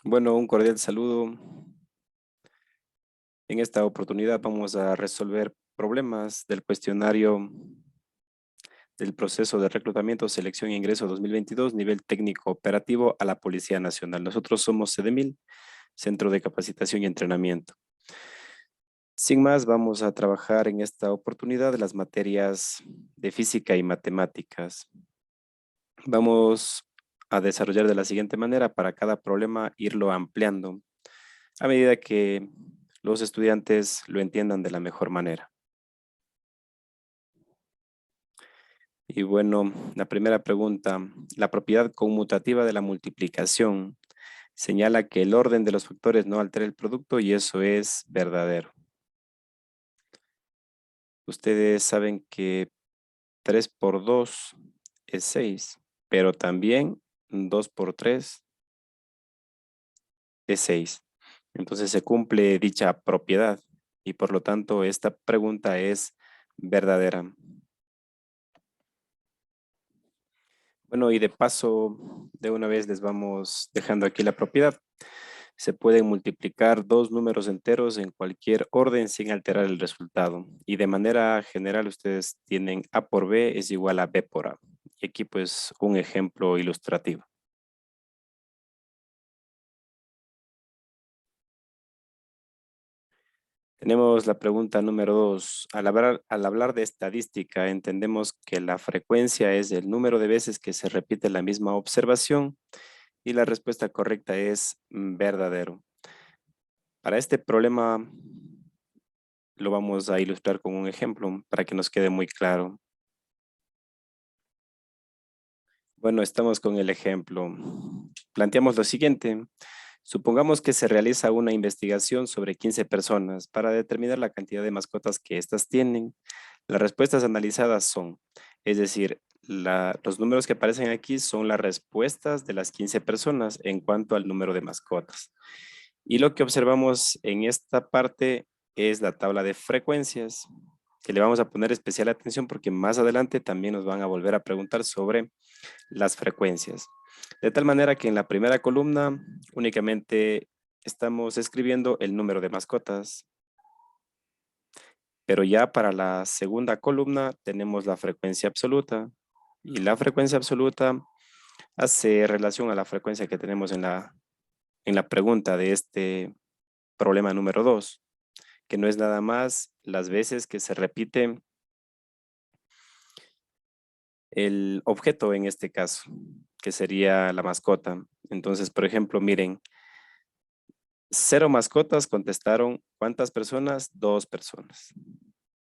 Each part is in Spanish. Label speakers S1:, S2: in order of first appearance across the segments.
S1: Bueno, un cordial saludo. En esta oportunidad vamos a resolver problemas del cuestionario del proceso de reclutamiento, selección e ingreso 2022, nivel técnico operativo a la Policía Nacional. Nosotros somos CEDEMIL, Centro de Capacitación y Entrenamiento. Sin más, vamos a trabajar en esta oportunidad las materias de física y matemáticas. Vamos a desarrollar de la siguiente manera para cada problema irlo ampliando a medida que los estudiantes lo entiendan de la mejor manera. Y bueno, la primera pregunta, la propiedad conmutativa de la multiplicación señala que el orden de los factores no altera el producto y eso es verdadero. Ustedes saben que 3 por 2 es 6, pero también 2 por 3 es 6. Entonces se cumple dicha propiedad y por lo tanto esta pregunta es verdadera. Bueno, y de paso, de una vez les vamos dejando aquí la propiedad. Se pueden multiplicar dos números enteros en cualquier orden sin alterar el resultado. Y de manera general, ustedes tienen A por B es igual a B por A. Y aquí pues un ejemplo ilustrativo. Tenemos la pregunta número 2. Al hablar de estadística, entendemos que la frecuencia es el número de veces que se repite la misma observación y la respuesta correcta es verdadero. Para este problema lo vamos a ilustrar con un ejemplo para que nos quede muy claro. Bueno, estamos con el ejemplo. Planteamos lo siguiente. Supongamos que se realiza una investigación sobre 15 personas para determinar la cantidad de mascotas que éstas tienen. Las respuestas analizadas son, es decir, los números que aparecen aquí son las respuestas de las 15 personas en cuanto al número de mascotas. Y lo que observamos en esta parte es la tabla de frecuencias, que le vamos a poner especial atención porque más adelante también nos van a volver a preguntar sobre las frecuencias. De tal manera que en la primera columna únicamente estamos escribiendo el número de mascotas, pero ya para la segunda columna tenemos la frecuencia absoluta y la frecuencia absoluta hace relación a la frecuencia que tenemos en la pregunta de este problema número 2, que no es nada más las veces que se repite el objeto en este caso, que sería la mascota. Entonces, por ejemplo, miren, 0 mascotas contestaron, ¿cuántas personas? 2 personas.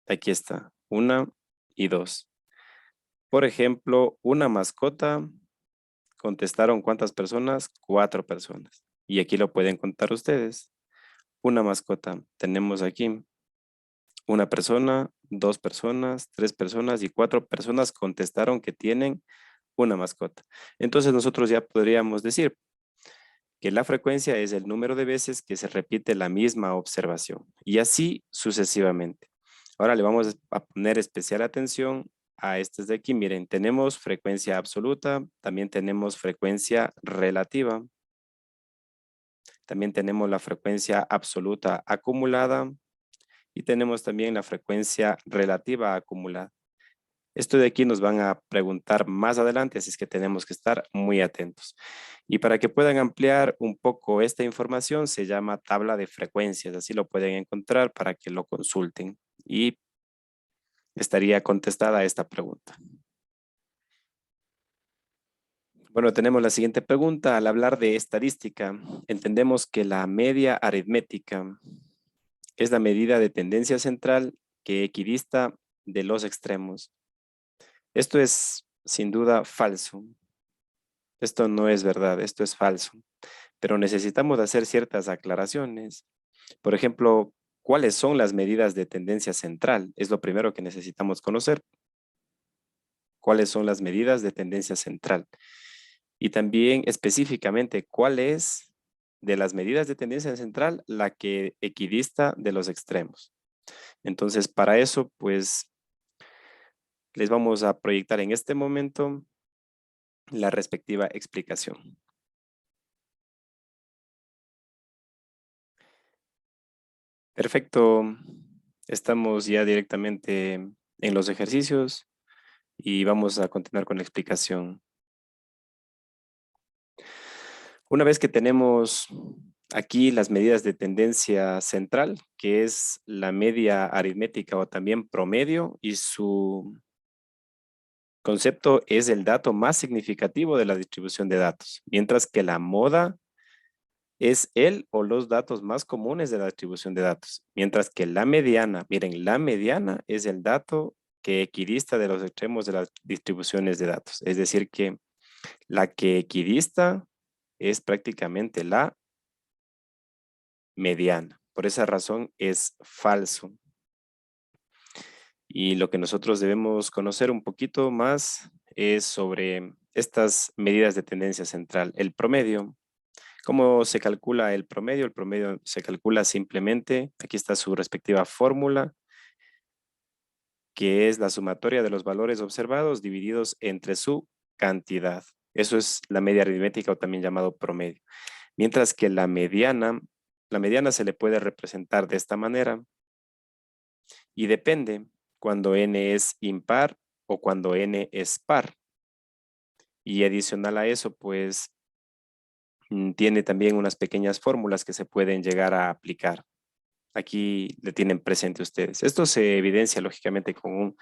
S1: Aquí está, 1 y 2. Por ejemplo, una mascota contestaron, ¿cuántas personas? 4 personas. Y aquí lo pueden contar ustedes. Una mascota, tenemos aquí una persona, 2 personas, 3 personas y 4 personas contestaron que tienen una mascota. Entonces nosotros ya podríamos decir que la frecuencia es el número de veces que se repite la misma observación y así sucesivamente. Ahora le vamos a poner especial atención a estas de aquí. Miren, tenemos frecuencia absoluta, también tenemos frecuencia relativa, también tenemos la frecuencia absoluta acumulada y tenemos también la frecuencia relativa acumulada. Esto de aquí nos van a preguntar más adelante, así es que tenemos que estar muy atentos. Y para que puedan ampliar un poco esta información, se llama tabla de frecuencias, así lo pueden encontrar para que lo consulten y estaría contestada esta pregunta. Bueno, tenemos la siguiente pregunta. Al hablar de estadística, entendemos que la media aritmética es la medida de tendencia central que equidista de los extremos. Esto es sin duda falso. Esto no es verdad, esto es falso. Pero necesitamos hacer ciertas aclaraciones. Por ejemplo, ¿cuáles son las medidas de tendencia central? Es lo primero que necesitamos conocer. ¿Cuáles son las medidas de tendencia central? Y también específicamente, ¿cuál es de las medidas de tendencia central la que equidista de los extremos? Entonces, para eso, pues, les vamos a proyectar en este momento la respectiva explicación. Perfecto. Estamos ya directamente en los ejercicios y vamos a continuar con la explicación. Una vez que tenemos aquí las medidas de tendencia central, que es la media aritmética o también promedio, y su concepto es el dato más significativo de la distribución de datos, mientras que la moda es el o los datos más comunes de la distribución de datos, mientras que la mediana, miren, la mediana es el dato que equidista de los extremos de las distribuciones de datos. Es decir, que la que equidista es prácticamente la mediana. Por esa razón es falso. Y lo que nosotros debemos conocer un poquito más es sobre estas medidas de tendencia central. El promedio. ¿Cómo se calcula el promedio? El promedio se calcula simplemente, aquí está su respectiva fórmula, que es la sumatoria de los valores observados divididos entre su cantidad. Eso es la media aritmética o también llamado promedio. Mientras que la mediana se le puede representar de esta manera y depende cuando n es impar o cuando n es par. Y adicional a eso, pues tiene también unas pequeñas fórmulas que se pueden llegar a aplicar. Aquí le tienen presente ustedes. Esto se evidencia lógicamente con un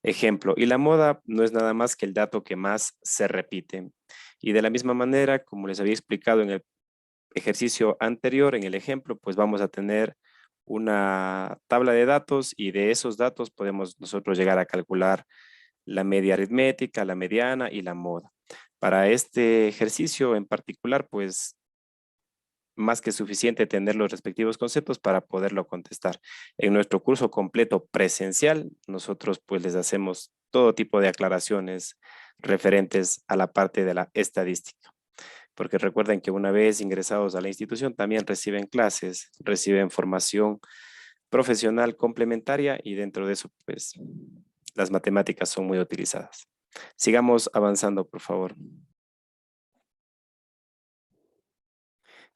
S1: ejemplo. Y la moda no es nada más que el dato que más se repite. Y de la misma manera, como les había explicado en el ejercicio anterior, en el ejemplo, pues vamos a tener una tabla de datos y de esos datos podemos nosotros llegar a calcular la media aritmética, la mediana y la moda. Para este ejercicio en particular, pues más que suficiente tener los respectivos conceptos para poderlo contestar. En nuestro curso completo presencial, nosotros pues les hacemos todo tipo de aclaraciones referentes a la parte de la estadística. Porque recuerden que una vez ingresados a la institución también reciben clases, reciben formación profesional complementaria y dentro de eso pues las matemáticas son muy utilizadas. Sigamos avanzando, por favor.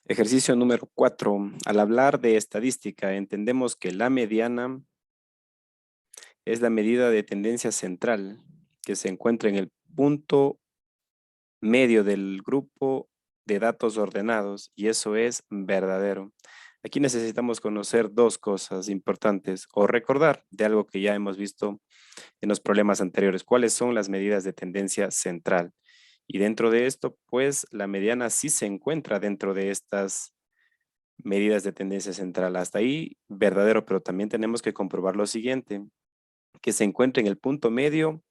S1: Ejercicio número 4. Al hablar de estadística, entendemos que la mediana es la medida de tendencia central que se encuentra en el punto medio del grupo de datos ordenados y eso es verdadero. Aquí necesitamos conocer dos cosas importantes o recordar de algo que ya hemos visto en los problemas anteriores. ¿Cuáles son las medidas de tendencia central? Y dentro de esto, pues la mediana sí se encuentra dentro de estas medidas de tendencia central. Hasta ahí, verdadero, pero también tenemos que comprobar lo siguiente, que se encuentra en el punto medio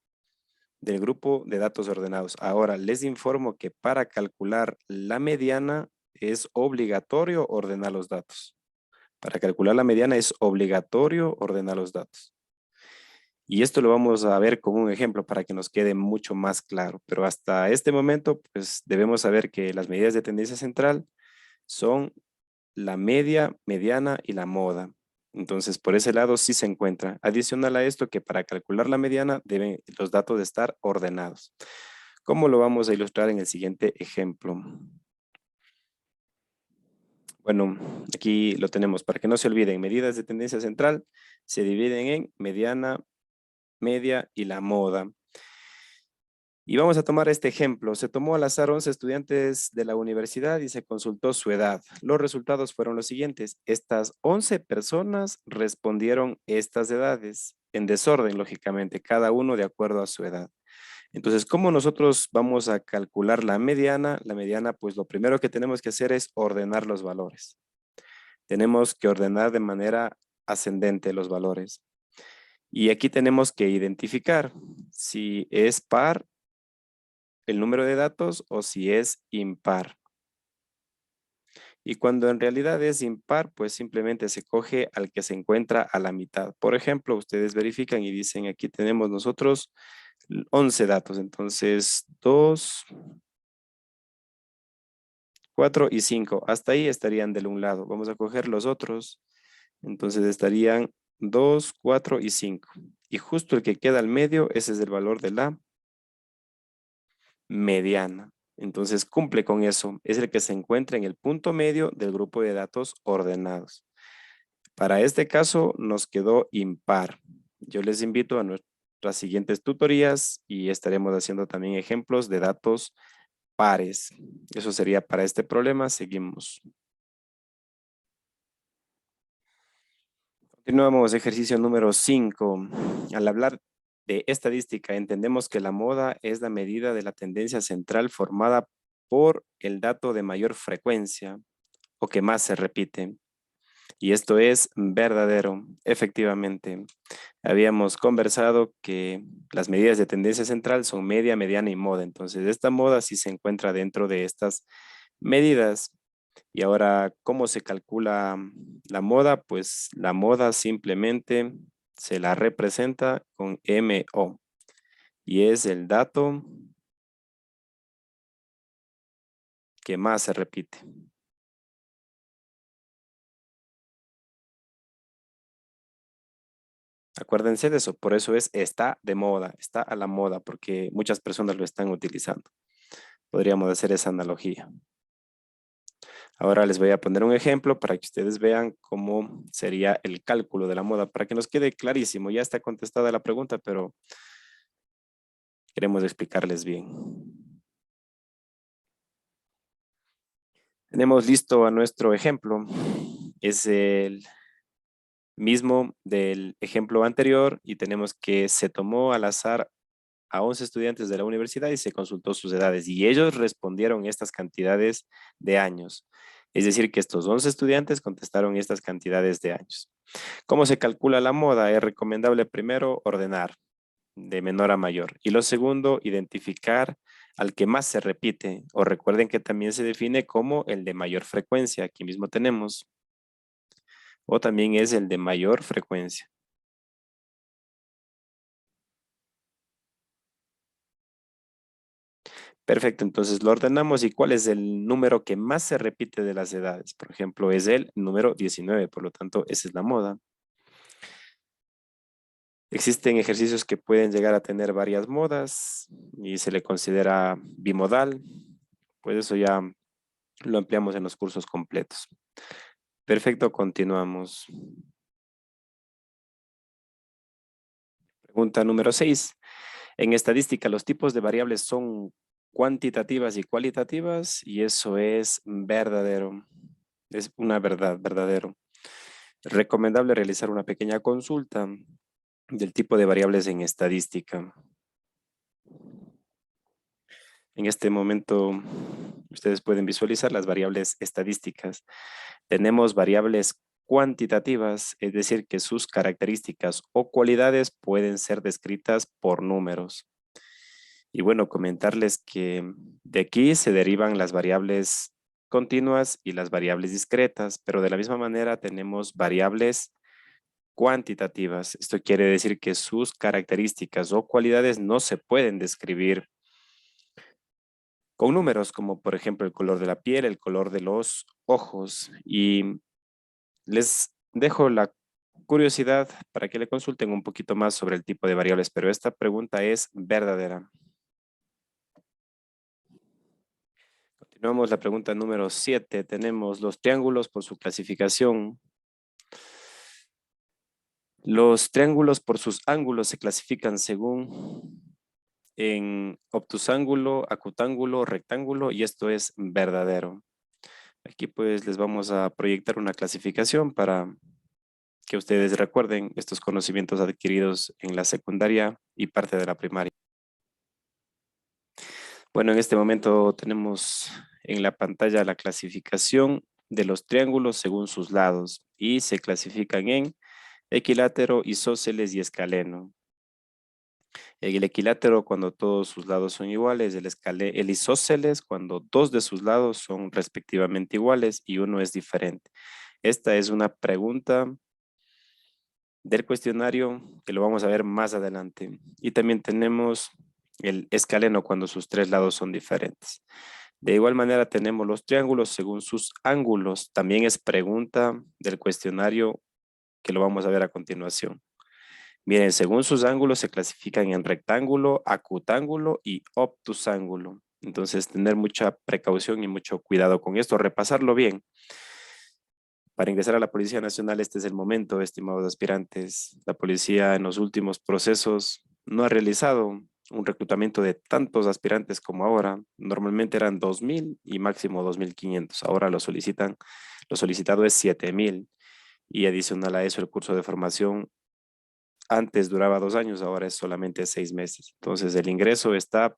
S1: del grupo de datos ordenados. Ahora, les informo que para calcular la mediana es obligatorio ordenar los datos. Para calcular la mediana es obligatorio ordenar los datos. Y esto lo vamos a ver como un ejemplo para que nos quede mucho más claro. Pero hasta este momento, pues debemos saber que las medidas de tendencia central son la media, mediana y la moda. Entonces, por ese lado sí se encuentra. Adicional a esto, que para calcular la mediana deben los datos de estar ordenados. ¿Cómo lo vamos a ilustrar en el siguiente ejemplo? Bueno, aquí lo tenemos. Para que no se olviden, medidas de tendencia central se dividen en mediana, media y la moda. Y vamos a tomar este ejemplo. Se tomó al azar 11 estudiantes de la universidad y se consultó su edad. Los resultados fueron los siguientes. Estas 11 personas respondieron estas edades, en desorden, lógicamente, cada uno de acuerdo a su edad. Entonces, ¿cómo nosotros vamos a calcular la mediana? La mediana, pues lo primero que tenemos que hacer es ordenar los valores. Tenemos que ordenar de manera ascendente los valores. Y aquí tenemos que identificar si es par el número de datos o si es impar. Y cuando en realidad es impar, pues simplemente se coge al que se encuentra a la mitad. Por ejemplo, ustedes verifican y dicen, aquí tenemos nosotros 11 datos. Entonces, 2, 4 y 5. Hasta ahí estarían del un lado. Vamos a coger los otros. Entonces estarían 2, 4 y 5. Y justo el que queda al medio, ese es el valor de la mediana. Entonces cumple con eso. Es el que se encuentra en el punto medio del grupo de datos ordenados. Para este caso nos quedó impar. Yo les invito a nuestras siguientes tutorías y estaremos haciendo también ejemplos de datos pares. Eso sería para este problema. Seguimos. Continuamos, ejercicio número 5. Al hablar de estadística, entendemos que la moda es la medida de la tendencia central formada por el dato de mayor frecuencia o que más se repite. Y esto es verdadero. Efectivamente, habíamos conversado que las medidas de tendencia central son media, mediana y moda. Entonces, esta moda sí se encuentra dentro de estas medidas. Y ahora, ¿cómo se calcula la moda? Pues la moda simplemente se la representa con MO y es el dato que más se repite. Acuérdense de eso, por eso es está de moda, está a la moda, porque muchas personas lo están utilizando. Podríamos hacer esa analogía. Ahora les voy a poner un ejemplo para que ustedes vean cómo sería el cálculo de la moda, para que nos quede clarísimo. Ya está contestada la pregunta, pero queremos explicarles bien. Tenemos listo a nuestro ejemplo. Es el mismo del ejemplo anterior y tenemos que se tomó al azar a 11 estudiantes de la universidad y se consultó sus edades y ellos respondieron estas cantidades de años. Es decir, que estos 11 estudiantes contestaron estas cantidades de años. ¿Cómo se calcula la moda? Es recomendable primero ordenar de menor a mayor y lo segundo, identificar al que más se repite o recuerden que también se define como el de mayor frecuencia. Aquí mismo tenemos. O también es el de mayor frecuencia. Perfecto, entonces lo ordenamos y cuál es el número que más se repite de las edades. Por ejemplo, es el número 19, por lo tanto, esa es la moda. Existen ejercicios que pueden llegar a tener varias modas y se le considera bimodal. Pues eso ya lo ampliamos en los cursos completos. Perfecto, continuamos. Pregunta número 6. En estadística, los tipos de variables son cuantitativas y cualitativas y eso es verdadero. Es una verdad, verdadero. Recomendable realizar una pequeña consulta del tipo de variables en estadística. En este momento, ustedes pueden visualizar las variables estadísticas. Tenemos variables cuantitativas, es decir, que sus características o cualidades pueden ser descritas por números. Y bueno, comentarles que de aquí se derivan las variables continuas y las variables discretas, pero de la misma manera tenemos variables cuantitativas. Esto quiere decir que sus características o cualidades no se pueden describir con números, como por ejemplo el color de la piel, el color de los ojos. Y les dejo la curiosidad para que le consulten un poquito más sobre el tipo de variables, pero esta pregunta es verdadera. Continuamos la pregunta número 7. Tenemos los triángulos por su clasificación. Los triángulos por sus ángulos se clasifican según en obtusángulo, acutángulo, rectángulo y esto es verdadero. Aquí pues les vamos a proyectar una clasificación para que ustedes recuerden estos conocimientos adquiridos en la secundaria y parte de la primaria. Bueno, en este momento tenemos en la pantalla la clasificación de los triángulos según sus lados y se clasifican en equilátero, isósceles y escaleno. El equilátero cuando todos sus lados son iguales, el isósceles cuando dos de sus lados son respectivamente iguales y uno es diferente. Esta es una pregunta del cuestionario que lo vamos a ver más adelante. Y también tenemos el escaleno cuando sus tres lados son diferentes. De igual manera tenemos los triángulos según sus ángulos. También es pregunta del cuestionario que lo vamos a ver a continuación. Miren, según sus ángulos se clasifican en rectángulo, acutángulo y obtusángulo. Entonces, tener mucha precaución y mucho cuidado con esto, repasarlo bien. Para ingresar a la Policía Nacional, este es el momento, estimados aspirantes. La policía en los últimos procesos no ha realizado un reclutamiento de tantos aspirantes como ahora. Normalmente eran 2,000 y máximo 2,500. Ahora lo solicitado es 7,000 y adicional a eso el curso de formación antes duraba 2 años, ahora es solamente 6 meses. Entonces el ingreso está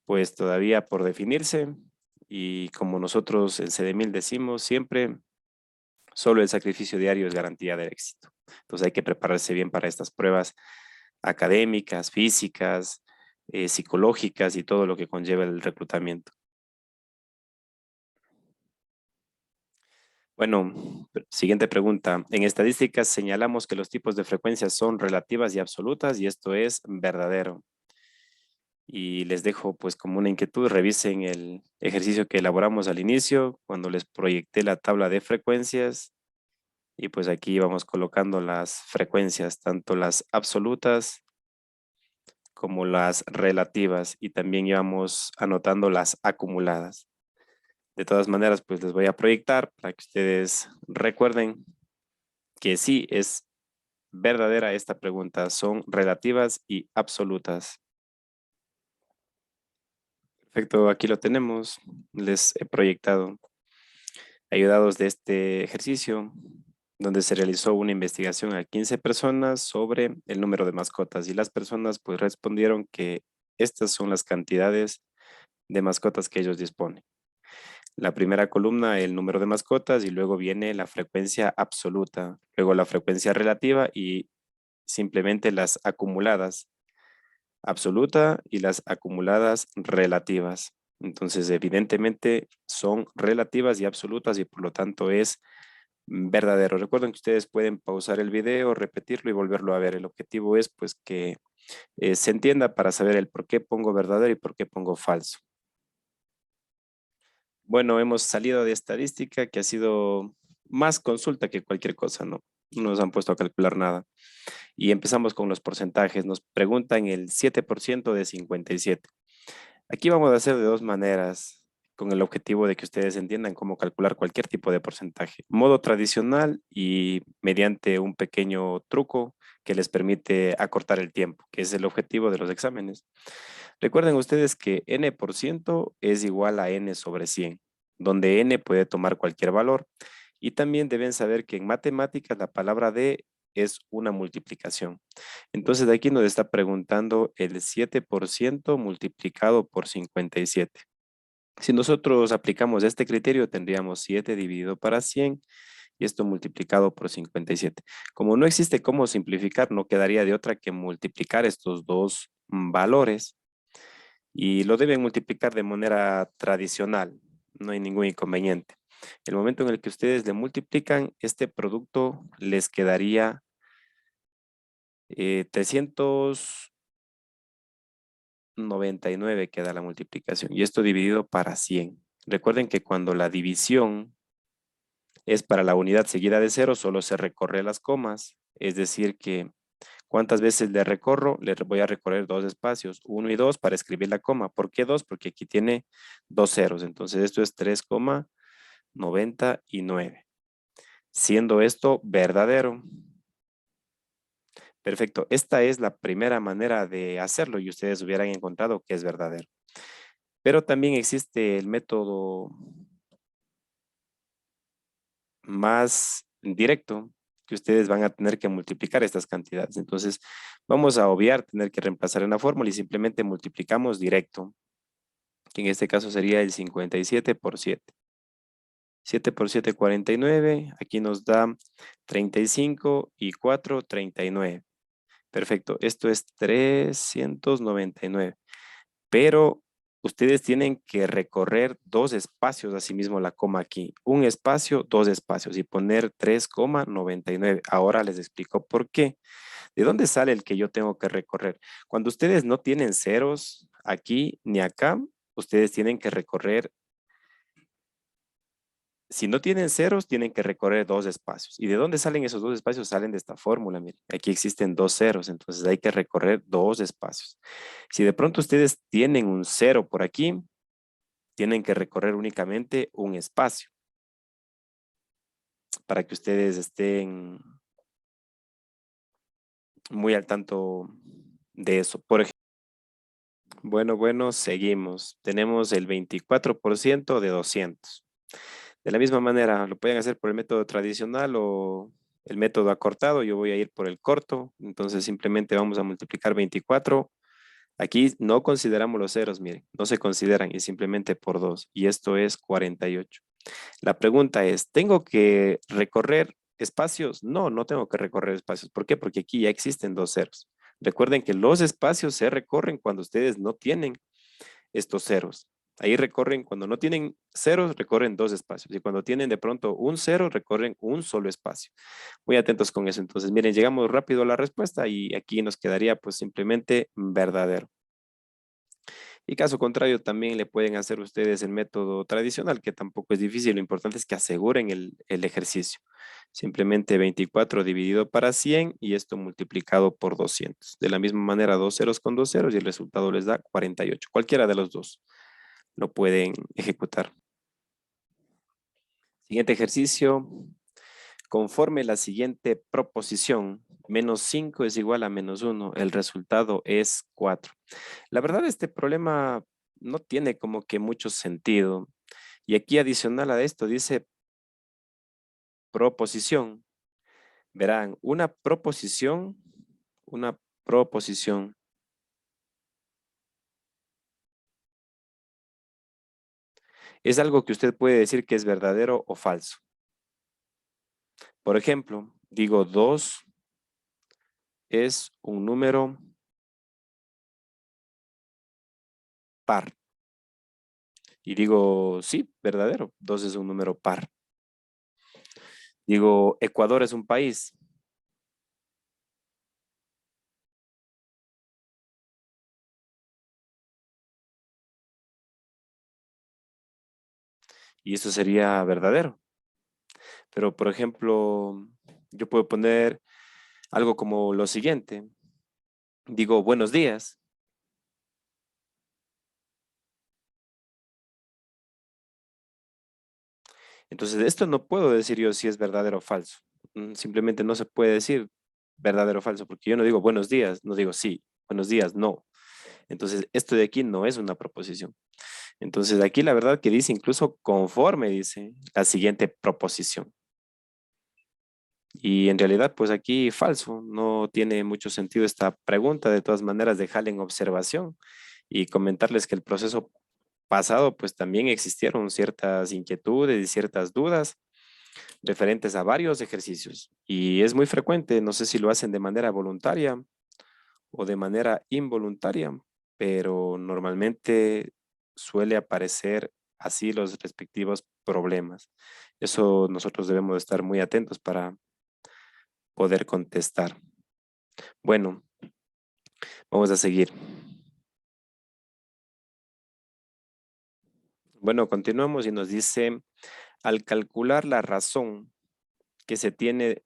S1: pues todavía por definirse y como nosotros en CDMIL decimos siempre, solo el sacrificio diario es garantía de éxito. Entonces hay que prepararse bien para estas pruebas académicas, físicas, psicológicas y todo lo que conlleva el reclutamiento. Bueno, siguiente pregunta. En estadísticas señalamos que los tipos de frecuencias son relativas y absolutas y esto es verdadero. Y les dejo pues como una inquietud, revisen el ejercicio que elaboramos al inicio cuando les proyecté la tabla de frecuencias y pues aquí vamos colocando las frecuencias, tanto las absolutas como las relativas y también íbamos anotando las acumuladas. De todas maneras, pues les voy a proyectar para que ustedes recuerden que sí es verdadera esta pregunta, son relativas y absolutas. Perfecto, aquí lo tenemos, les he proyectado. Ayudados de este ejercicio, donde se realizó una investigación a 15 personas sobre el número de mascotas y las personas pues respondieron que estas son las cantidades de mascotas que ellos disponen. La primera columna, el número de mascotas y luego viene la frecuencia absoluta, luego la frecuencia relativa y simplemente las acumuladas absoluta y las acumuladas relativas. Entonces, evidentemente son relativas y absolutas y por lo tanto es verdadero. Recuerden que ustedes pueden pausar el video, repetirlo y volverlo a ver. El objetivo es pues que se entienda para saber el por qué pongo verdadero y por qué pongo falso. Bueno, hemos salido de estadística que ha sido más consulta que cualquier cosa, ¿no? No nos han puesto a calcular nada. Y empezamos con los porcentajes. Nos preguntan el 7% de 57. Aquí vamos a hacer de dos maneras con el objetivo de que ustedes entiendan cómo calcular cualquier tipo de porcentaje. Modo tradicional y mediante un pequeño truco que les permite acortar el tiempo, que es el objetivo de los exámenes. Recuerden ustedes que n% es igual a n sobre 100, donde n puede tomar cualquier valor. Y también deben saber que en matemáticas la palabra d es una multiplicación. Entonces de aquí nos está preguntando el 7% multiplicado por 57. Si nosotros aplicamos este criterio, tendríamos 7 dividido para 100 y esto multiplicado por 57. Como no existe cómo simplificar, no quedaría de otra que multiplicar estos dos valores y lo deben multiplicar de manera tradicional. No hay ningún inconveniente. El momento en el que ustedes le multiplican, este producto les quedaría 399 queda la multiplicación y esto dividido para 100. Recuerden que cuando la división es para la unidad seguida de cero, solo se recorre las comas, es decir que ¿cuántas veces le recorro? Le voy a recorrer dos espacios, 1 y 2 para escribir la coma. ¿Por qué 2? Porque aquí tiene dos ceros, entonces esto es 3,99, siendo esto verdadero. Perfecto. Esta es la primera manera de hacerlo y ustedes hubieran encontrado que es verdadero. Pero también existe el método más directo que ustedes van a tener que multiplicar estas cantidades. Entonces, vamos a obviar tener que reemplazar en la fórmula y simplemente multiplicamos directo, que en este caso sería el 57 por 7. 7 por 7, 49. Aquí nos da 35 y 4, 39. Perfecto. Esto es 399. Pero ustedes tienen que recorrer dos espacios, asimismo la coma aquí. Un espacio, dos espacios y poner 3,99. Ahora les explico por qué. ¿De dónde sale el que yo tengo que recorrer? Cuando ustedes no tienen ceros aquí ni acá, ustedes tienen que recorrer. Si no tienen ceros, tienen que recorrer dos espacios. ¿Y de dónde salen esos dos espacios? Salen de esta fórmula. Miren, aquí existen dos ceros, entonces hay que recorrer dos espacios. Si de pronto ustedes tienen un cero por aquí, tienen que recorrer únicamente un espacio. para que ustedes estén muy al tanto de eso. Por ejemplo, bueno, seguimos. Tenemos el 24% de 200. De la misma manera, lo pueden hacer por el método tradicional o el método acortado. Yo voy a ir por el corto. Entonces simplemente vamos a multiplicar 24. Aquí no consideramos los ceros, miren, no se consideran y simplemente por 2. Y esto es 48. La pregunta es, ¿tengo que recorrer espacios? No, no tengo que recorrer espacios. ¿Por qué? Porque aquí ya existen dos ceros. Recuerden que los espacios se recorren cuando ustedes no tienen estos ceros. Ahí recorren, cuando no tienen ceros, recorren dos espacios. Y cuando tienen de pronto un cero, recorren un solo espacio. Muy atentos con eso. Entonces, miren, llegamos rápido a la respuesta y aquí nos quedaría pues simplemente verdadero. Y caso contrario, también le pueden hacer ustedes el método tradicional, que tampoco es difícil. Lo importante es que aseguren el ejercicio. Simplemente 24 dividido para 100 y esto multiplicado por 200. De la misma manera, dos ceros con dos ceros y el resultado les da 48. Cualquiera de los dos lo pueden ejecutar. Siguiente ejercicio. Conforme la siguiente proposición, menos 5 es igual a menos 1, el resultado es 4. La verdad, este problema no tiene como que mucho sentido. Y aquí adicional a esto dice proposición. Verán, una proposición es algo que usted puede decir que es verdadero o falso. Por ejemplo, digo 2 es un número par. Y digo, sí, verdadero, 2 es un número par. Digo, Ecuador es un país. Y eso sería verdadero. Pero, por ejemplo, yo puedo poner algo como lo siguiente. Digo, buenos días. Entonces, esto no puedo decir yo si es verdadero o falso. Simplemente no se puede decir verdadero o falso, porque yo no digo buenos días, no digo sí, buenos días, no. Entonces, esto de aquí no es una proposición. Entonces, aquí la verdad que dice incluso conforme dice la siguiente proposición. Y en realidad, pues aquí falso, no tiene mucho sentido esta pregunta. De todas maneras, dejarla en observación y comentarles que el proceso pasado, pues también existieron ciertas inquietudes y ciertas dudas referentes a varios ejercicios. Y es muy frecuente, no sé si lo hacen de manera voluntaria o de manera involuntaria, pero normalmente suele aparecer así los respectivos problemas. Eso nosotros debemos estar muy atentos para poder contestar. Bueno, vamos a seguir. Bueno, continuamos y nos dice, al calcular la razón que se tiene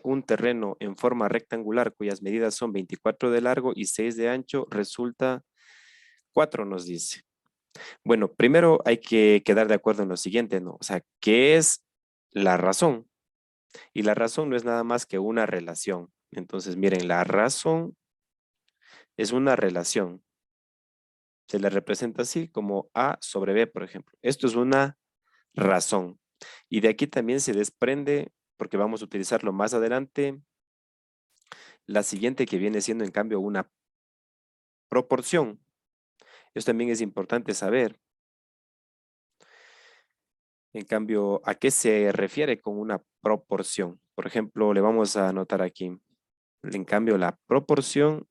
S1: un terreno en forma rectangular cuyas medidas son 24 de largo y 6 de ancho, resulta 4, nos dice. Bueno, primero hay que quedar de acuerdo en lo siguiente, ¿no? O sea, ¿qué es la razón? Y la razón no es nada más que una relación. Entonces, miren, la razón es una relación. Se le representa así como A sobre B, por ejemplo. Esto es una razón. Y de aquí también se desprende, porque vamos a utilizarlo más adelante, la siguiente que viene siendo en cambio una proporción. Esto también es importante saber. En cambio, ¿a qué se refiere con una proporción? Por ejemplo, le vamos a anotar aquí. En cambio, la proporción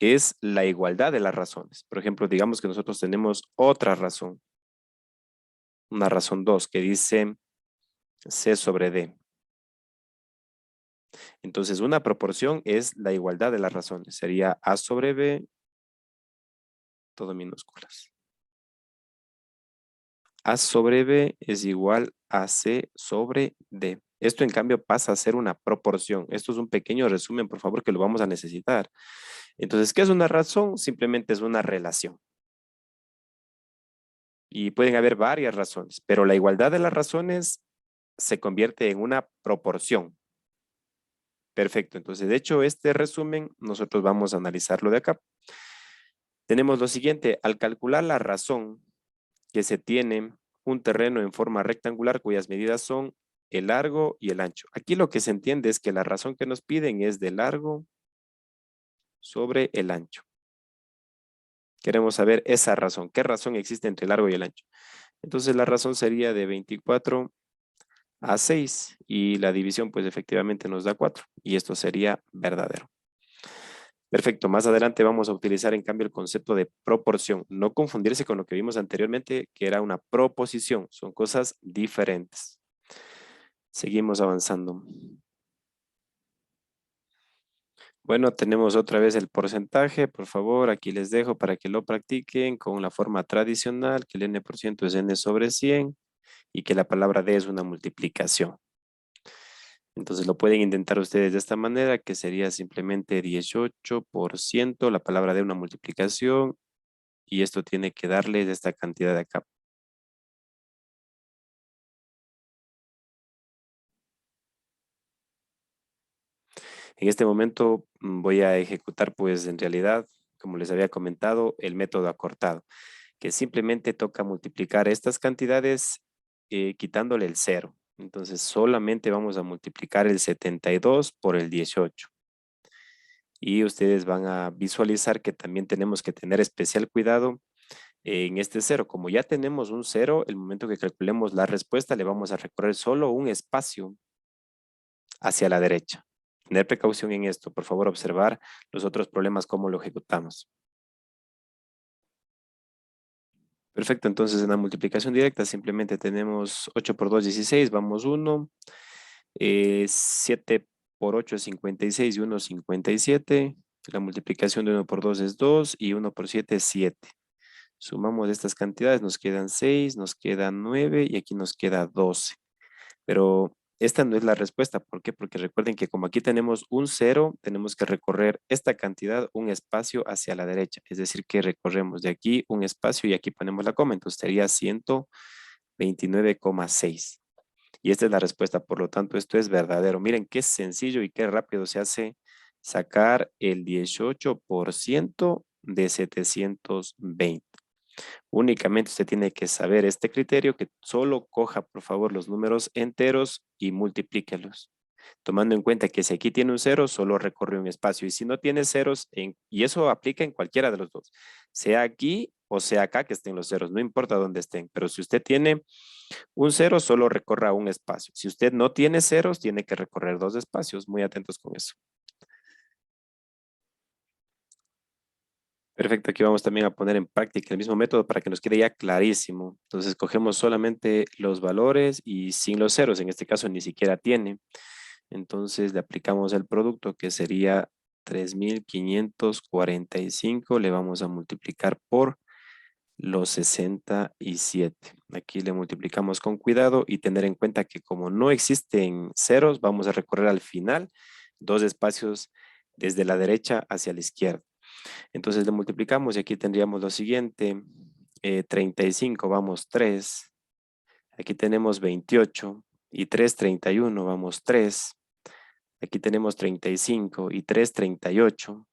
S1: es la igualdad de las razones. Por ejemplo, digamos que nosotros tenemos otra razón, una razón 2 que dice C sobre D. Entonces, una proporción es la igualdad de las razones. Sería A sobre B, todo minúsculas. A sobre B es igual a C sobre D. Esto en cambio pasa a ser una proporción. Esto es un pequeño resumen, por favor, que lo vamos a necesitar. Entonces, ¿qué es una razón? Simplemente es una relación. Y pueden haber varias razones, pero la igualdad de las razones se convierte en una proporción. Perfecto, entonces de hecho este resumen nosotros vamos a analizarlo de acá. Tenemos lo siguiente, al calcular la razón que se tiene un terreno en forma rectangular cuyas medidas son el largo y el ancho. Aquí lo que se entiende es que la razón que nos piden es de largo sobre el ancho. Queremos saber esa razón. ¿Qué razón existe entre el largo y el ancho? Entonces la razón sería de 24 a 6 y la división pues efectivamente nos da 4 y esto sería verdadero. Perfecto, más adelante vamos a utilizar en cambio el concepto de proporción. No confundirse con lo que vimos anteriormente que era una proposición, son cosas diferentes. Seguimos avanzando. Bueno, tenemos otra vez el porcentaje, por favor, aquí les dejo para que lo practiquen con la forma tradicional, que el n% es n sobre 100 y que la palabra d es una multiplicación. Entonces lo pueden intentar ustedes de esta manera, que sería simplemente 18%, la palabra d una multiplicación, y esto tiene que darles esta cantidad de acá. En este momento voy a ejecutar pues en realidad, como les había comentado, el método acortado, que simplemente toca multiplicar estas cantidades quitándole el 0. Entonces solamente vamos a multiplicar el 72 por el 18. Y ustedes van a visualizar que también tenemos que tener especial cuidado en este 0. Como ya tenemos un 0, el momento que calculemos la respuesta le vamos a recorrer solo un espacio hacia la derecha. Tener precaución en esto. Por favor, observar los otros problemas, cómo lo ejecutamos. Perfecto, entonces en la multiplicación directa simplemente tenemos 8 por 2, 16, vamos 1. 7 por 8 es 56 y 1, 57. La multiplicación de 1 por 2 es 2 y 1 por 7 es 7. Sumamos estas cantidades, nos quedan 6, nos quedan 9 y aquí nos queda 12. Pero esta no es la respuesta. ¿Por qué? Porque recuerden que como aquí tenemos un 0, tenemos que recorrer esta cantidad, un espacio hacia la derecha. Es decir, que recorremos de aquí un espacio y aquí ponemos la coma. Entonces sería 129,6. Y esta es la respuesta. Por lo tanto, esto es verdadero. Miren qué sencillo y qué rápido se hace sacar el 18% de 720. Únicamente usted tiene que saber este criterio, que solo coja por favor los números enteros y multiplíquelos. Tomando en cuenta que si aquí tiene un 0, solo recorre un espacio. Y si no tiene ceros, y eso aplica en cualquiera de los dos, sea aquí o sea acá que estén los ceros, no importa dónde estén. Pero si usted tiene un 0, solo recorra un espacio. Si usted no tiene ceros, tiene que recorrer dos espacios. Muy atentos con eso. Perfecto, aquí vamos también a poner en práctica el mismo método para que nos quede ya clarísimo. Entonces cogemos solamente los valores y sin los ceros, en este caso ni siquiera tiene. Entonces le aplicamos el producto que sería 3,545, le vamos a multiplicar por los 67. Aquí le multiplicamos con cuidado y tener en cuenta que como no existen ceros, vamos a recorrer al final dos espacios desde la derecha hacia la izquierda. Entonces le multiplicamos y aquí tendríamos lo siguiente, 35, vamos 3. Aquí tenemos 28 y 3, 31, vamos 3. Aquí tenemos 35 y 3, 38.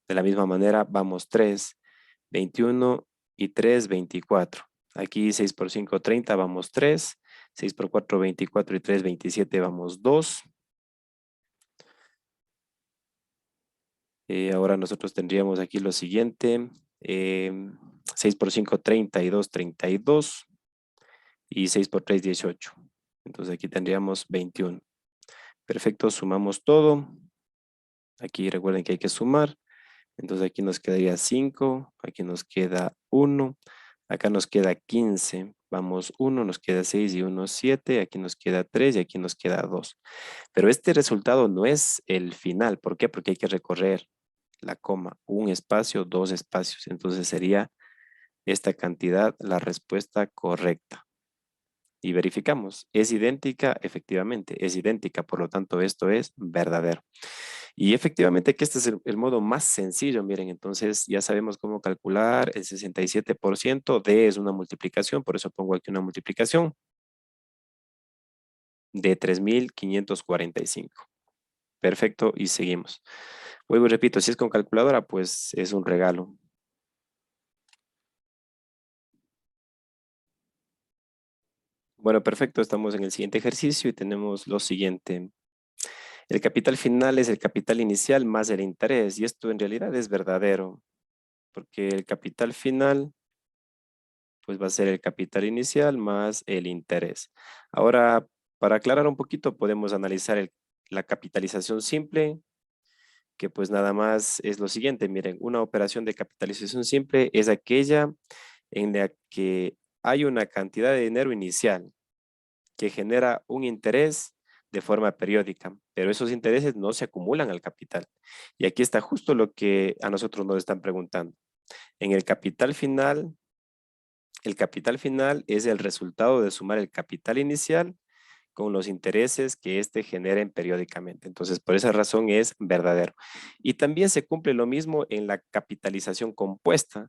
S1: De la misma manera, vamos 3, 21 y 3, 24. Aquí 6 por 5, 30, vamos 3. 6 por 4, 24 y 3, 27, vamos 2. Ahora nosotros tendríamos aquí lo siguiente. 6 por 5, 32, 32. Y 6 por 3, 18. Entonces aquí tendríamos 21. Perfecto, sumamos todo. Aquí recuerden que hay que sumar. Entonces aquí nos quedaría 5, aquí nos queda 1, acá nos queda 15, vamos 1, nos queda 6 y 1, 7, aquí nos queda 3 y aquí nos queda 2. Pero este resultado no es el final. ¿Por qué? Porque hay que recorrer la coma, un espacio, dos espacios. Entonces sería esta cantidad la respuesta correcta. Y verificamos, ¿es idéntica? Efectivamente, es idéntica, por lo tanto esto es verdadero. Y efectivamente que este es el modo más sencillo, miren, entonces ya sabemos cómo calcular el 67%. D es una multiplicación, por eso pongo aquí una multiplicación de 3.545. Perfecto, y seguimos. Vuelvo y repito, si es con calculadora, pues es un regalo. Bueno, perfecto, estamos en el siguiente ejercicio y tenemos lo siguiente. El capital final es el capital inicial más el interés, y esto en realidad es verdadero, porque el capital final pues va a ser el capital inicial más el interés. Ahora, para aclarar un poquito, podemos analizar la capitalización simple, que pues nada más es lo siguiente. Miren, una operación de capitalización simple es aquella en la que hay una cantidad de dinero inicial que genera un interés de forma periódica, pero esos intereses no se acumulan al capital. Y aquí está justo lo que a nosotros nos están preguntando. En el capital final es el resultado de sumar el capital inicial con los intereses que éste generen periódicamente. Entonces, por esa razón es verdadero. Y también se cumple lo mismo en la capitalización compuesta.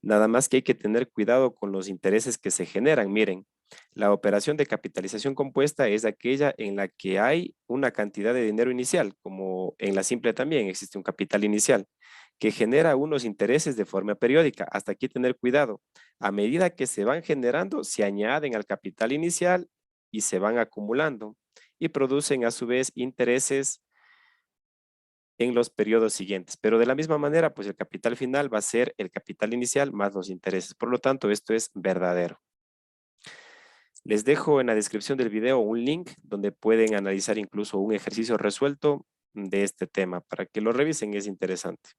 S1: Nada más que hay que tener cuidado con los intereses que se generan. Miren, la operación de capitalización compuesta es aquella en la que hay una cantidad de dinero inicial, como en la simple también existe un capital inicial, que genera unos intereses de forma periódica. Hasta aquí tener cuidado. A medida que se van generando, se añaden al capital inicial y se van acumulando y producen a su vez intereses en los periodos siguientes. Pero de la misma manera, pues el capital final va a ser el capital inicial más los intereses. Por lo tanto, esto es verdadero. Les dejo en la descripción del video un link donde pueden analizar incluso un ejercicio resuelto de este tema para que lo revisen, es interesante.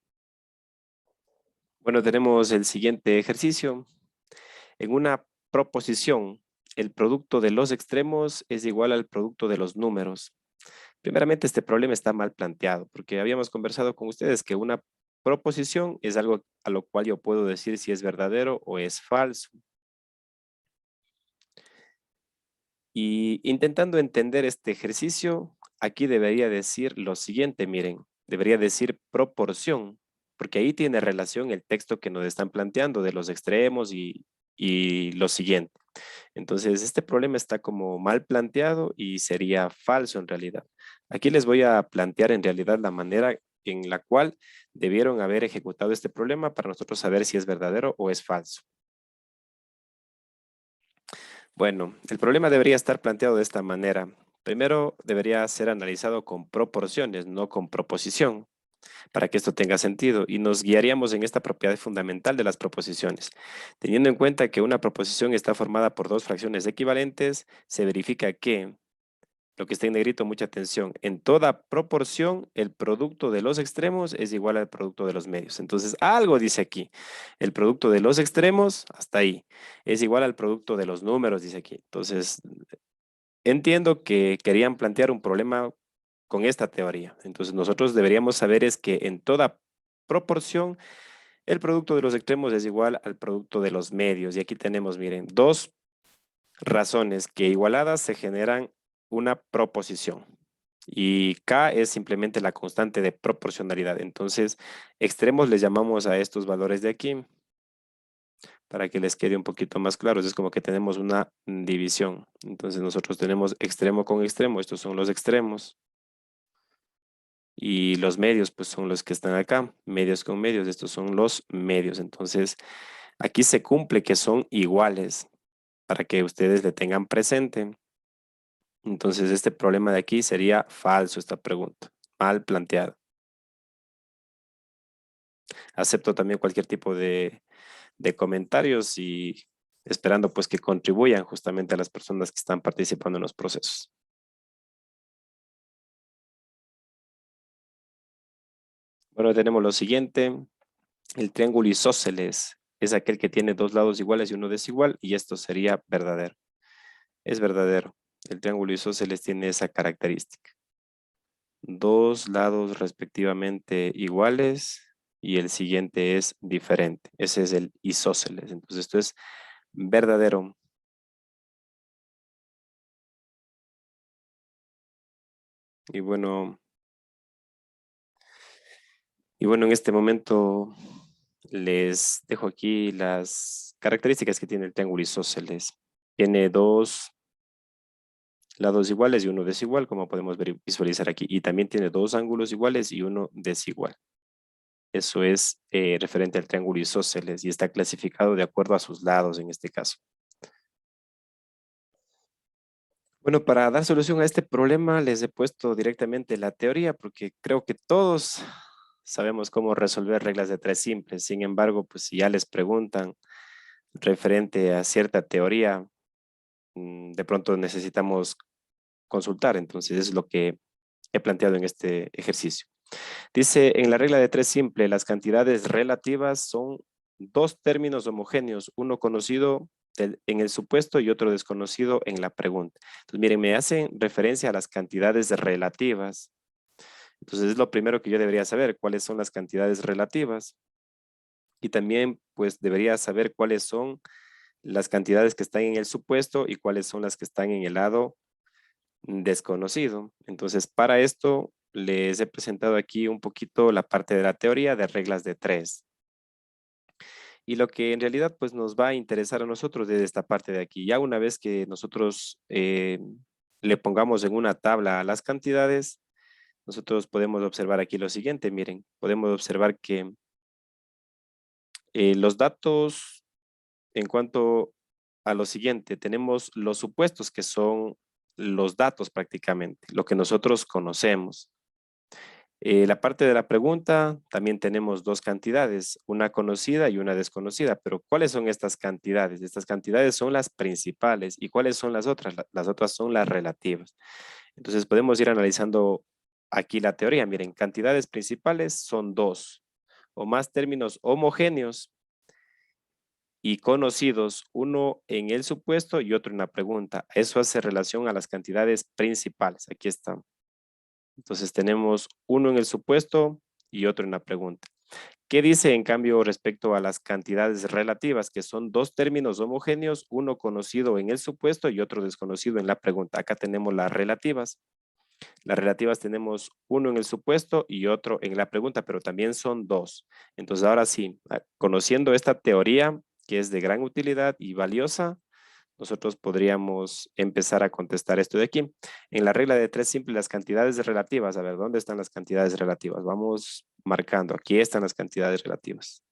S1: Bueno, tenemos el siguiente ejercicio. En una proposición, el producto de los extremos es igual al producto de los números. Primeramente, este problema está mal planteado, porque habíamos conversado con ustedes que una proposición es algo a lo cual yo puedo decir si es verdadero o es falso. Y intentando entender este ejercicio, aquí debería decir lo siguiente, miren, debería decir proporción, porque ahí tiene relación el texto que nos están planteando de los extremos y lo siguiente. Entonces, este problema está como mal planteado y sería falso en realidad. Aquí les voy a plantear en realidad la manera en la cual debieron haber ejecutado este problema para nosotros saber si es verdadero o es falso. Bueno, el problema debería estar planteado de esta manera. Primero, debería ser analizado con proporciones, no con proposición, para que esto tenga sentido. Y nos guiaríamos en esta propiedad fundamental de las proposiciones. Teniendo en cuenta que una proposición está formada por dos fracciones equivalentes, se verifica que, lo que está en negrito, mucha atención, en toda proporción, el producto de los extremos es igual al producto de los medios. Entonces, algo dice aquí, el producto de los extremos, hasta ahí, es igual al producto de los números, dice aquí. Entonces, entiendo que querían plantear un problema con esta teoría. Entonces, nosotros deberíamos saber es que en toda proporción, el producto de los extremos es igual al producto de los medios. Y aquí tenemos, miren, dos razones que igualadas se generan una proposición. Y K es simplemente la constante de proporcionalidad. Entonces, extremos les llamamos a estos valores de aquí para que les quede un poquito más claro. Es como que tenemos una división. Entonces, nosotros tenemos extremo con extremo. Estos son los extremos. Y los medios, pues son los que están acá. Medios con medios. Estos son los medios. Entonces, aquí se cumple que son iguales para que ustedes le tengan presente. Entonces, este problema de aquí sería falso, esta pregunta, mal planteada. Acepto también cualquier tipo de comentarios y esperando pues que contribuyan justamente a las personas que están participando en los procesos. Bueno, tenemos lo siguiente. El triángulo isósceles es aquel que tiene dos lados iguales y uno desigual, y esto sería verdadero. Es verdadero. El triángulo isósceles tiene esa característica. Dos lados respectivamente iguales y el siguiente es diferente. Ese es el isósceles. Entonces esto es verdadero. Y bueno, Y bueno, en este momento les dejo aquí las características que tiene el triángulo isósceles. Tiene dos lados iguales y uno desigual, como podemos visualizar aquí. Y también tiene dos ángulos iguales y uno desigual. Eso es referente al triángulo isósceles y está clasificado de acuerdo a sus lados en este caso. Bueno, para dar solución a este problema les he puesto directamente la teoría porque creo que todos sabemos cómo resolver reglas de tres simples. Sin embargo, pues si ya les preguntan referente a cierta teoría, de pronto necesitamos consultar. Entonces es lo que he planteado en este ejercicio. Dice, en la regla de tres simple, las cantidades relativas son dos términos homogéneos, uno conocido en el supuesto y otro desconocido en la pregunta. Entonces, miren, me hacen referencia a las cantidades relativas. Entonces, es lo primero que yo debería saber, cuáles son las cantidades relativas. Y también, pues, debería saber cuáles son las cantidades que están en el supuesto y cuáles son las que están en el lado desconocido. Entonces, para esto les he presentado aquí un poquito la parte de la teoría de reglas de tres. Y lo que en realidad pues nos va a interesar a nosotros desde esta parte de aquí. Ya una vez que nosotros le pongamos en una tabla a las cantidades, nosotros podemos observar aquí lo siguiente. Miren, podemos observar que los datos en cuanto a lo siguiente, tenemos los supuestos que son los datos prácticamente, lo que nosotros conocemos. La parte de la pregunta, también tenemos dos cantidades, una conocida y una desconocida, pero ¿cuáles son estas cantidades? Estas cantidades son las principales. ¿Y cuáles son las otras? Las otras son las relativas. Entonces podemos ir analizando aquí la teoría. Miren, cantidades principales son dos o más términos homogéneos y conocidos, uno en el supuesto y otro en la pregunta. Eso hace relación a las cantidades principales. Aquí están. Entonces tenemos uno en el supuesto y otro en la pregunta. ¿Qué dice en cambio respecto a las cantidades relativas? Que son dos términos homogéneos, uno conocido en el supuesto y otro desconocido en la pregunta. Acá tenemos las relativas. Las relativas tenemos uno en el supuesto y otro en la pregunta, pero también son dos. Entonces ahora sí, conociendo esta teoría que es de gran utilidad y valiosa, nosotros podríamos empezar a contestar esto de aquí. En la regla de tres simple, las cantidades relativas. A ver, ¿dónde están las cantidades relativas? Vamos marcando. Aquí están las cantidades relativas.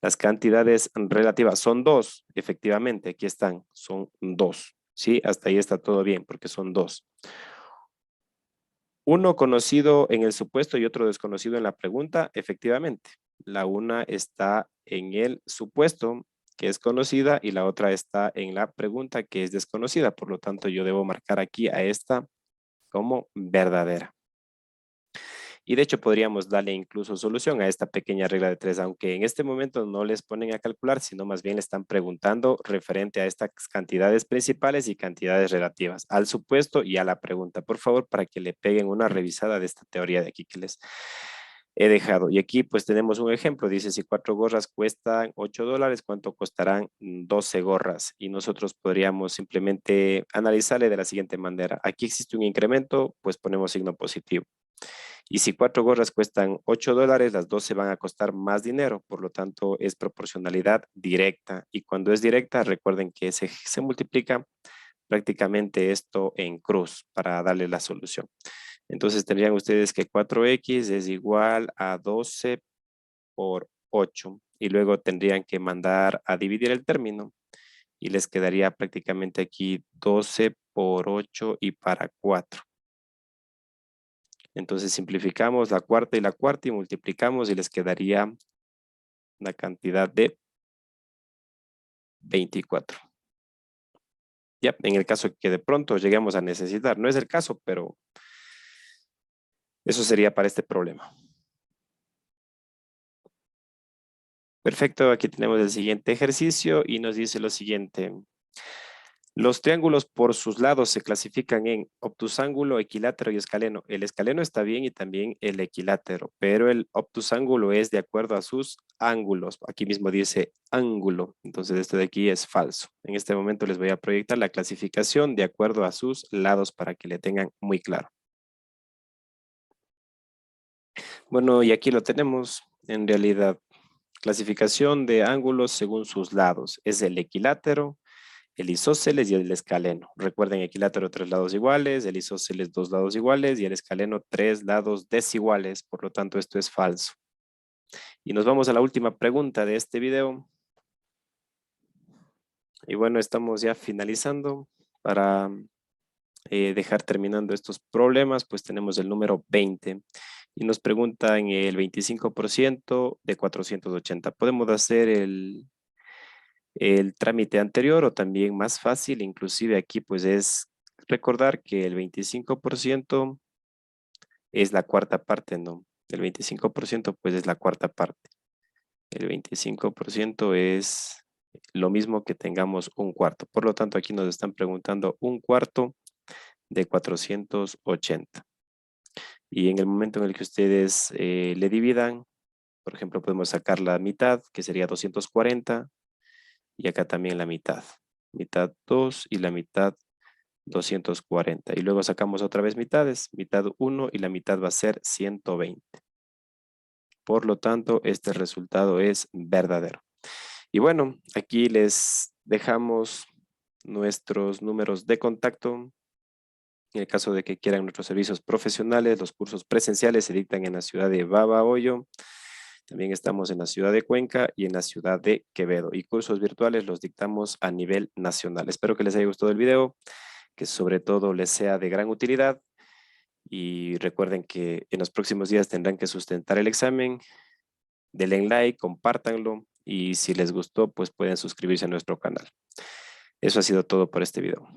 S1: Las cantidades relativas son dos, efectivamente. Aquí están, son dos. ¿Sí? Hasta ahí está todo bien, porque son dos. Uno conocido en el supuesto y otro desconocido en la pregunta, efectivamente. La una está en el supuesto, que es conocida, y la otra está en la pregunta, que es desconocida. Por lo tanto, yo debo marcar aquí a esta como verdadera. Y de hecho podríamos darle incluso solución a esta pequeña regla de tres, aunque en este momento no les ponen a calcular, sino más bien le están preguntando referente a estas cantidades principales y cantidades relativas, al supuesto y a la pregunta. Por favor, para que le peguen una revisada de esta teoría de aquí que les he dejado. Y aquí pues tenemos un ejemplo, dice si 4 gorras cuestan $8, ¿cuánto costarán 12 gorras? Y nosotros podríamos simplemente analizarle de la siguiente manera. Aquí existe un incremento, pues ponemos signo positivo. Y si 4 gorras cuestan $8, las 12 van a costar más dinero, por lo tanto es proporcionalidad directa. Y cuando es directa, recuerden que se multiplica prácticamente esto en cruz para darle la solución. Entonces tendrían ustedes que 4x es igual a 12 por 8 y luego tendrían que mandar a dividir el término y les quedaría prácticamente aquí 12 por 8 y para 4. Entonces simplificamos la cuarta y multiplicamos y les quedaría la cantidad de 24. Ya, en el caso que de pronto lleguemos a necesitar, no es el caso, pero eso sería para este problema. Perfecto, aquí tenemos el siguiente ejercicio y nos dice lo siguiente. Los triángulos por sus lados se clasifican en obtusángulo, equilátero y escaleno. El escaleno está bien y también el equilátero, pero el obtusángulo es de acuerdo a sus ángulos. Aquí mismo dice ángulo, entonces este de aquí es falso. En este momento les voy a proyectar la clasificación de acuerdo a sus lados para que le tengan muy claro. Bueno, y aquí lo tenemos. En realidad, clasificación de ángulos según sus lados. Es el equilátero, el isósceles y el escaleno. Recuerden, equilátero 3 lados iguales, el isósceles 2 lados iguales y el escaleno 3 lados desiguales. Por lo tanto, esto es falso. Y nos vamos a la última pregunta de este video. Y bueno, estamos ya finalizando. Para dejar terminando estos problemas, pues tenemos el número 20. Y nos preguntan el 25% de 480. Podemos hacer el trámite anterior o también más fácil, inclusive aquí pues es recordar que el 25% es la cuarta parte, ¿no? El 25% pues es la cuarta parte. El 25% es lo mismo que tengamos un cuarto. Por lo tanto, aquí nos están preguntando un cuarto de 480. Y en el momento en el que ustedes le dividan, por ejemplo, podemos sacar la mitad, que sería 240, y acá también la mitad. Mitad 2 y la mitad 240. Y luego sacamos otra vez mitades, mitad 1 y la mitad va a ser 120. Por lo tanto, este resultado es verdadero. Y bueno, aquí les dejamos nuestros números de contacto. En el caso de que quieran nuestros servicios profesionales, los cursos presenciales se dictan en la ciudad de Babahoyo. También estamos en la ciudad de Cuenca y en la ciudad de Quevedo. Y cursos virtuales los dictamos a nivel nacional. Espero que les haya gustado el video, que sobre todo les sea de gran utilidad. Y recuerden que en los próximos días tendrán que sustentar el examen. Denle like, compártanlo y si les gustó, pues pueden suscribirse a nuestro canal. Eso ha sido todo por este video.